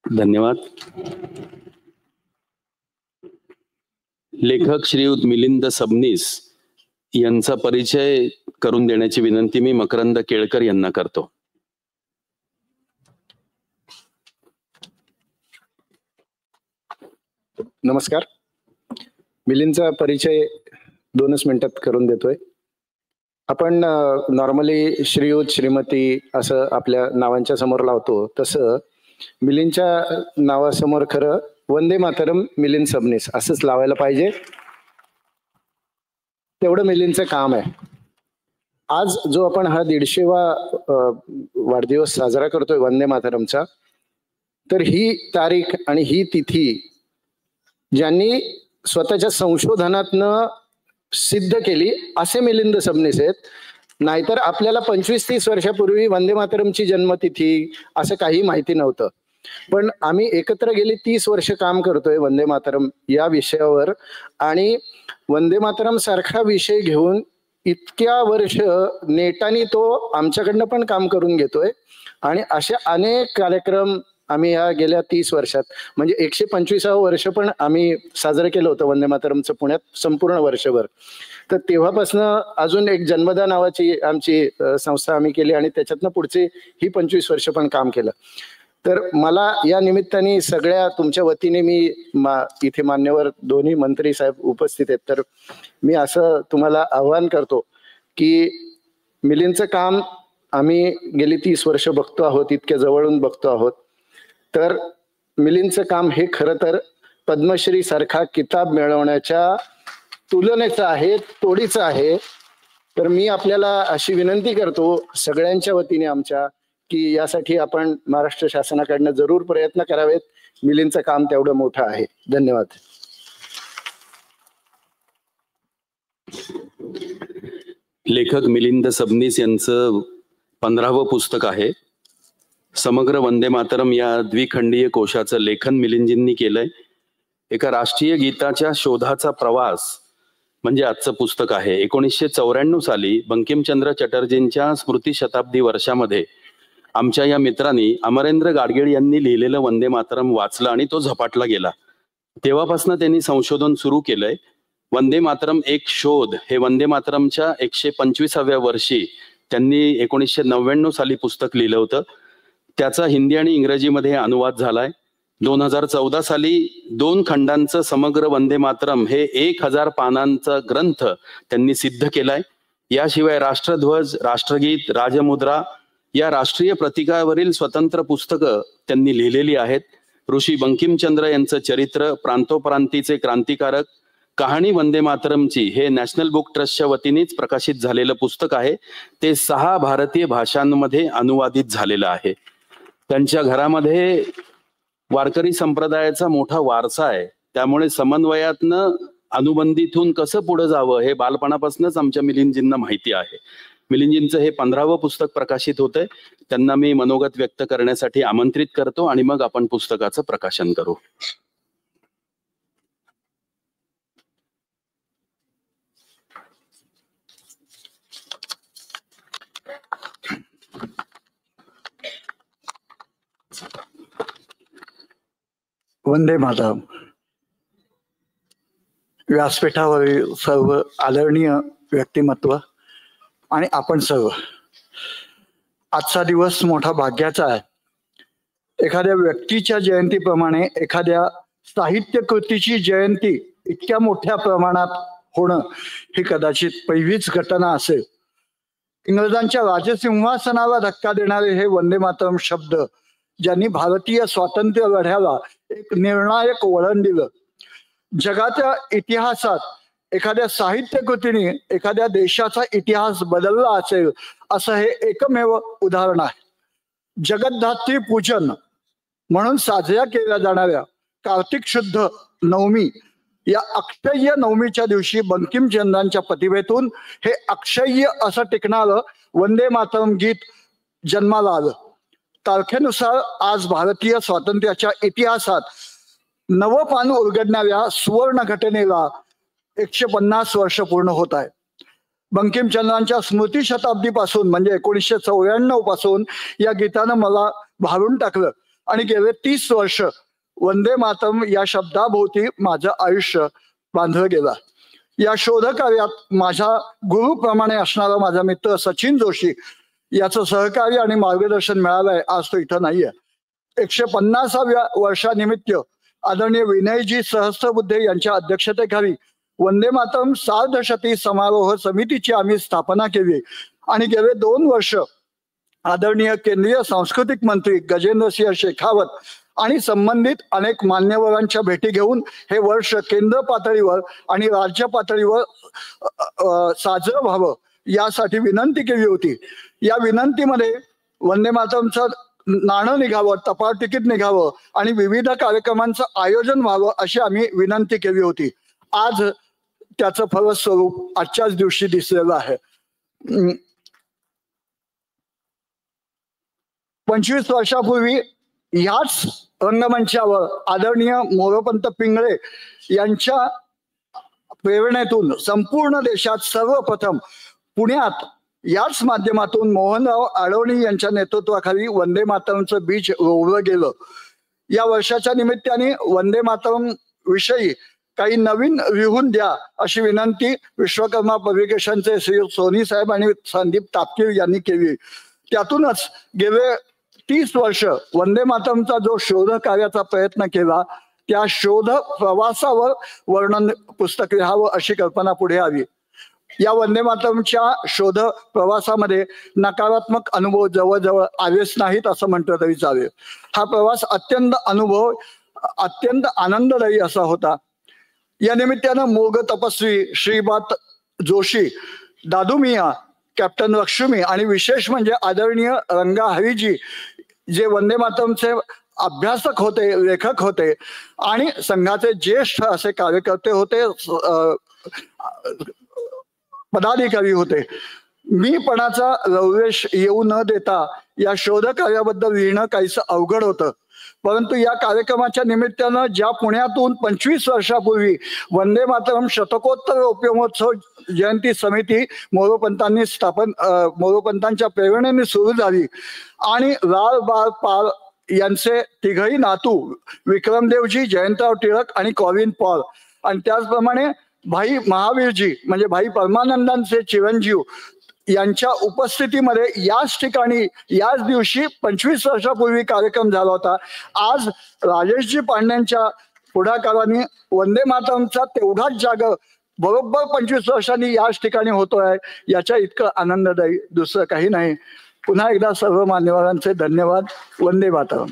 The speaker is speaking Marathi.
धन्यवाद. लेखक श्रीयुत मिलिंद सबनीस यांचा परिचय करून देण्याची विनंती मी मकरंद केळकर यांना करतो. नमस्कार. मिलिंदचा परिचय 2 मिनिटात करून देतोय. आपण नॉर्मली श्रीयुत श्रीमती असं आपल्या नावांच्या समोर लावतो, तसं मिलिंदच्या नावासमोर खरं वंदे मातरम मिलिंद सबनीस असंच लावायला पाहिजे. तेवढं मिलिंदचं काम आहे. आज जो आपण हा 150वा वाढदिवस साजरा करतोय वंदे मातरमचा, तर ही तारीख आणि ही तिथी ज्यांनी स्वतःच्या संशोधनातनं सिद्ध केली असे मिलिंद सबनीस आहेत. नाहीतर आपल्याला 25-30 वर्षापूर्वी वंदे मातरमची जन्मतिथी असं काही माहिती नव्हतं. पण आम्ही एकत्र गेली 30 वर्ष काम करतोय वंदे मातरम या विषयावर, आणि वंदे मातरम सारखा विषय घेऊन इतक्या वर्ष नेटाने तो आमच्याकडनं पण काम करून घेतोय. आणि असे अनेक कार्यक्रम आम्ही या गेल्या 30 वर्षात, म्हणजे 125वं वर्ष पण आम्ही साजरं केलं होतं वंदे मातरमचं पुण्यात संपूर्ण वर्षभर. तर तेव्हापासून अजून एक जन्मदा नावाची आमची संस्था आम्ही केली, आणि त्याच्यातनं पुढचे ही 25 वर्ष पण काम केलं. तर मला या निमित्ताने सगळ्या तुमच्या वतीने मी इथे मान्यवर दोन्ही मंत्री साहेब उपस्थित आहेत, तर मी असं तुम्हाला आव्हान करतो की मिलिंदचं काम आम्ही गेली 30 वर्ष बघतो आहोत, इतक्या जवळून बघतो आहोत. तर मिलिंदचं काम हे खरं तर पद्मश्री सारखा किताब मिळवण्याच्या तुलनेचं आहे, तोडीचं आहे. तर मी आपल्याला अशी विनंती करतो सगळ्यांच्या वतीने आमच्या, की यासाठी आपण महाराष्ट्र शासनाकडनं जरूर प्रयत्न करावेत. मिलिंदचं काम तेवढं मोठं आहे. धन्यवाद. लेखक मिलिंद सबनीस यांचं 15वं पुस्तक आहे. समग्र वंदे मातरम या द्विखंडीय कोशाचं लेखन मिलिंदजींनी केलंय. एका राष्ट्रीय गीताच्या शोधाचा प्रवास म्हणजे आजचं पुस्तक आहे. 1994 साली बंकिमचंद्र चटर्जींच्या स्मृती शताब्दी वर्षामध्ये आमच्या या मित्रांनी अमरेंद्र गाडगीळ यांनी लिहिलेलं वंदे मातरम वाचलं आणि तो झपाटला गेला. तेव्हापासून त्यांनी संशोधन सुरू केलंय. वंदे मातरम एक शोध हे वंदे मातरमच्या 125व्या वर्षी त्यांनी 1999 साली पुस्तक लिहिलं होतं. त्याचा हिंदी आणि इंग्रजीमध्ये अनुवाद झालाय. 2014 साली 2 खंडांचं समग्र वंदे मातरम हे 1000 पानांचा ग्रंथ त्यांनी सिद्ध केलाय. याशिवाय राष्ट्रध्वज, राष्ट्रगीत, राजमुद्रा या राष्ट्रीय प्रतीकावरील स्वतंत्र पुस्तकं त्यांनी लिहिलेली आहेत. ऋषी बंकिमचंद्र यांचं चरित्र, प्रांतोप्रांतीचे क्रांतिकारक, कहाणी वंदे मातरमची हे नॅशनल बुक ट्रस्टच्या वतीनेच प्रकाशित झालेलं पुस्तक आहे. ते 6 भारतीय भाषांमध्ये अनुवादित झालेलं आहे. त्यांच्या घरामध्ये वारकरी संप्रदायाचा मोठा वारसा आहे. त्यामुळे समन्वयातनं अनुबंधीतून कसं पुढे जावं हे बालपणापासूनच आमच्या मिलिंदजींना माहिती आहे. मिलिंदजींचं हे 15वं पुस्तक प्रकाशित होतंय. त्यांना मी मनोगत व्यक्त करण्यासाठी आमंत्रित करतो आणि मग आपण पुस्तकाचं प्रकाशन करू. वंदे मातरम. व्यासपीठावरील सर्व आदरणीय व्यक्तिमत्व आणि आपण सर्व, आजचा दिवस मोठा भाग्याचा आहे. एखाद्या व्यक्तीच्या जयंतीप्रमाणे एखाद्या साहित्य कृतीची जयंती इतक्या मोठ्या प्रमाणात होणं ही कदाचित पहिलीच घटना असेल. इंग्रजांच्या राजसिंहासनाला धक्का देणारे हे वंदे मातरम शब्द ज्यांनी भारतीय स्वातंत्र्य लढ्याला एक निर्णायक वळण दिलं. जगाच्या इतिहासात एखाद्या साहित्य कृतीने एखाद्या देशाचा इतिहास बदलला असेल असं हे एकमेव उदाहरण आहे. जगद्धात्री पूजन म्हणून साजऱ्या केल्या जाणाऱ्या कार्तिक शुद्ध नवमी या अक्षय्य नवमीच्या दिवशी बंकिमचंद्रांच्या प्रतिभेतून हे अक्षय्य असं टिकणारं वंदे मातरम गीत जन्माला आलं. तारखेनुसार आज भारतीय स्वातंत्र्याच्या इतिहासात नवं पान उलगडणाऱ्या सुवर्ण घटनेला 150 वर्ष पूर्ण होत आहे. बंकिमचंद्रांच्या स्मृती शताब्दीपासून म्हणजे 1994 पासून या गीतानं मला भारून टाकलं. आणि गेले 30 वर्ष वंदे मातरम या शब्दाभोवती माझं आयुष्य बांधलं गेलं. या शोध कार्यात माझ्या गुरुप्रमाणे असणारा माझा मित्र सचिन जोशी याचं सहकार्य आणि मार्गदर्शन मिळालंय. आज तो इथं नाहीये. 150व्या वर्षानिमित्त आदरणीय विनयजी सहस्त्रबुद्धे यांच्या अध्यक्षतेखाली वंदे मातरम सार्धशती समारोह समितीची आम्ही स्थापना केली आणि गेले 2 वर्ष आदरणीय केंद्रीय सांस्कृतिक मंत्री गजेंद्रसिंह शेखावत आणि संबंधित अनेक मान्यवरांच्या भेटी घेऊन हे वर्ष केंद्र पातळीवर आणि राज्य पातळीवर साजरं व्हावं यासाठी विनंती केली होती. या विनंतीमध्ये वंदे मातरमचं नाणं निघावं, टपाल तिकीट निघावं आणि विविध कार्यक्रमांचं आयोजन व्हावं अशी आम्ही विनंती केली होती. आज त्याचं फलस्वरूप आजच्याच दिवशी दिसलेलं आहे. 25 वर्षापूर्वी ह्याच रंगमंचावर आदरणीय मोरोपंत पिंगळे यांच्या प्रेरणेतून संपूर्ण देशात सर्वप्रथम पुण्यात याच माध्यमातून मोहनराव आडवणी यांच्या नेतृत्वाखाली वंदे मातरमचं बीज रोवलं गेलं. या वर्षाच्या निमित्ताने वंदे मातरम विषयी काही नवीन लिहून द्या अशी विनंती विश्वकर्मा पब्लिकेशनचे श्री सोनी साहेब आणि संदीप तापकीर यांनी केली. त्यातूनच गेले 30 वर्ष वंदे मातरमचा जो शोध कार्याचा प्रयत्न केला त्या शोध प्रवासावर वर्णन पुस्तक लिहावं अशी कल्पना पुढे आली. या वंदे मातरमच्या शोध प्रवासामध्ये नकारात्मक अनुभव जवळजवळ आलेच नाहीत असं म्हटलं तरी चालेल. हा प्रवास अत्यंत आनंददायी असा होता. या निमित्तानं मोग तपस्वी श्रीपाद जोशी, दादू मिया, कॅप्टन लक्ष्मी आणि विशेष म्हणजे आदरणीय रंगा हरीजी जे वंदे मातरमचे अभ्यासक होते, लेखक होते आणि संघाचे ज्येष्ठ असे कार्यकर्ते होते, पदाधिकारी होते. मीपणाचा रववेश येऊ न देता या शोध कार्याबद्दल लिहिणं काहीसं अवघड होतं. परंतु या कार्यक्रमाच्या निमित्तानं ज्या पुण्यातून 25 वर्षापूर्वी वंदे मातरम शतकोत्तर रौप्य महोत्सव जयंती समिती मोरोपंतांच्या प्रेरणेने सुरू झाली आणि लाल बाळ पाल यांचे तिघही नातू विक्रमदेवजी, जयंतराव टिळक आणि कॉविन पॉल आणि त्याचप्रमाणे भाई महावीरजी म्हणजे भाई परमानंदांचे चिरंजीव यांच्या उपस्थितीमध्ये याच ठिकाणी याच दिवशी 25 वर्षापूर्वी कार्यक्रम झाला होता. आज राजेशजी पांड्यांच्या पुढाकाराने वंदे मातरमचा तेवढाच जागा बरोबर 25 वर्षांनी याच ठिकाणी होतोय. याच्या इतकं आनंददायी दुसरं काही नाही. पुन्हा एकदा सर्व मान्यवरांचे धन्यवाद. वंदे मातरम.